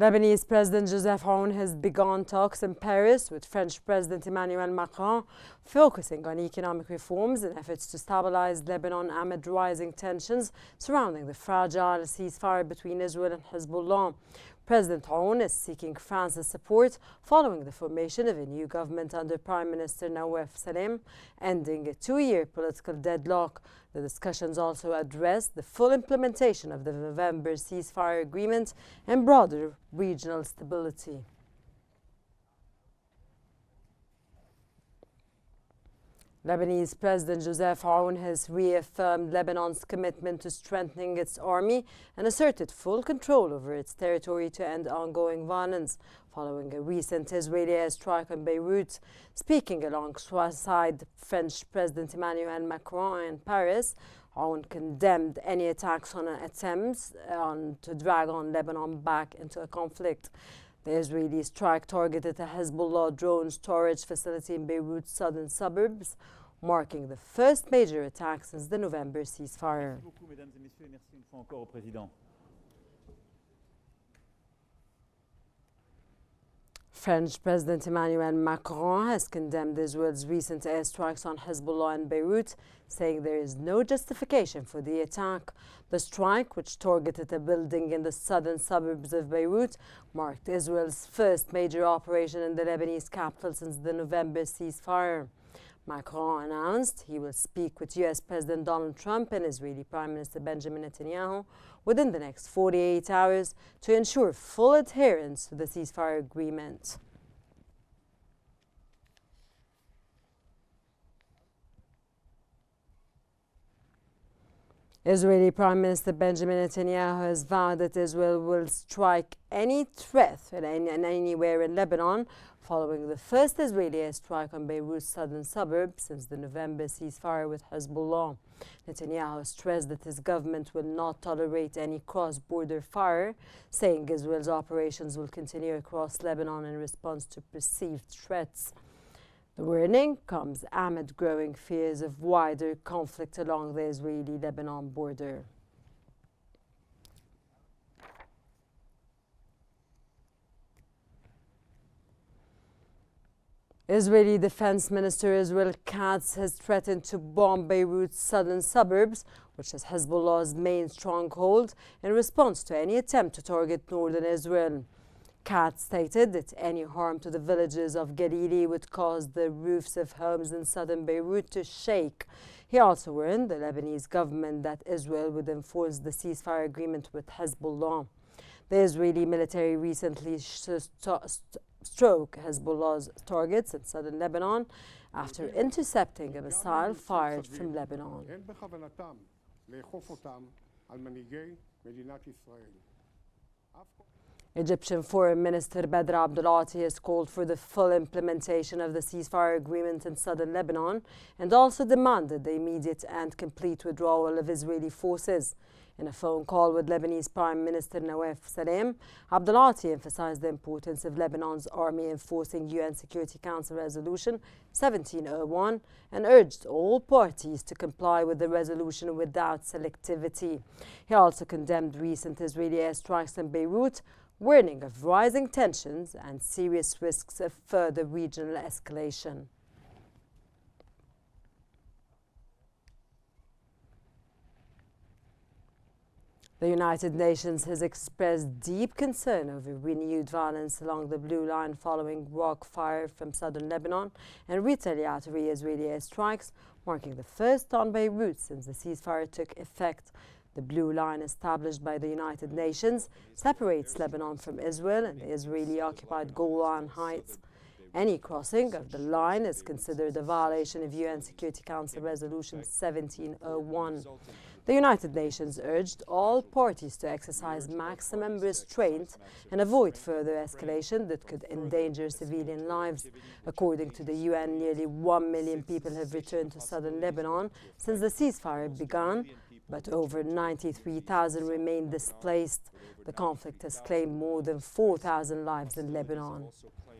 Lebanese President Joseph Aoun has begun talks in Paris with French President Emmanuel Macron, focusing on economic reforms and efforts to stabilize Lebanon amid rising tensions surrounding the fragile ceasefire between Israel and Hezbollah. President Aoun is seeking France's support following the formation of a new government under Prime Minister Nawaf Salam, ending a two-year political deadlock. The discussions also addressed the full implementation of the November ceasefire agreement and broader regional stability. Lebanese President Joseph Aoun has reaffirmed Lebanon's commitment to strengthening its army and asserted full control over its territory to end ongoing violence following a recent Israeli airstrike on Beirut. Speaking alongside French President Emmanuel Macron in Paris, Aoun condemned any attacks on attempts to drag on Lebanon back into a conflict. The Israeli strike targeted a Hezbollah drone storage facility in Beirut's southern suburbs, marking the first major attack since the November ceasefire. French President Emmanuel Macron has condemned Israel's recent airstrikes on Hezbollah in Beirut, saying there is no justification for the attack. The strike, which targeted a building in the southern suburbs of Beirut, marked Israel's first major operation in the Lebanese capital since the November ceasefire. Macron announced he will speak with U.S. President Donald Trump and Israeli Prime Minister Benjamin Netanyahu within the next 48 hours to ensure full adherence to the ceasefire agreement. Israeli Prime Minister Benjamin Netanyahu has vowed that Israel will strike any threat anywhere in Lebanon following the first Israeli airstrike on Beirut's southern suburbs since the November ceasefire with Hezbollah. Netanyahu stressed that his government will not tolerate any cross-border fire, saying Israel's operations will continue across Lebanon in response to perceived threats. The warning comes amid growing fears of wider conflict along the Israeli-Lebanon border. Israeli Defense Minister Israel Katz has threatened to bomb Beirut's southern suburbs, which is Hezbollah's main stronghold, in response to any attempt to target northern Israel. Katz stated that any harm to the villages of Galilee would cause the roofs of homes in southern Beirut to shake. He also warned the Lebanese government that Israel would enforce the ceasefire agreement with Hezbollah. The Israeli military recently struck Hezbollah's targets in southern Lebanon after intercepting a missile fired from Lebanon. Egyptian Foreign Minister Badr Abdulati has called for the full implementation of the ceasefire agreement in southern Lebanon and also demanded the immediate and complete withdrawal of Israeli forces. In a phone call with Lebanese Prime Minister Nawaf Salam, Abdulati emphasized the importance of Lebanon's army enforcing UN Security Council Resolution 1701 and urged all parties to comply with the resolution without selectivity. He also condemned recent Israeli airstrikes in Beirut, warning of rising tensions and serious risks of further regional escalation. The United Nations has expressed deep concern over renewed violence along the Blue Line following rock fire from southern Lebanon and retaliatory Israeli airstrikes, marking the first on Beirut since the ceasefire took effect. The Blue Line, established by the United Nations, separates Lebanon from Israel and the Israeli-occupied Golan Heights. Any crossing of the line is considered a violation of UN Security Council Resolution 1701. The United Nations urged all parties to exercise maximum restraint and avoid further escalation that could endanger civilian lives. According to the UN, nearly 1 million people have returned to southern Lebanon since the ceasefire began, but over 93,000 remain displaced. The conflict has claimed more than 4,000 lives in Lebanon.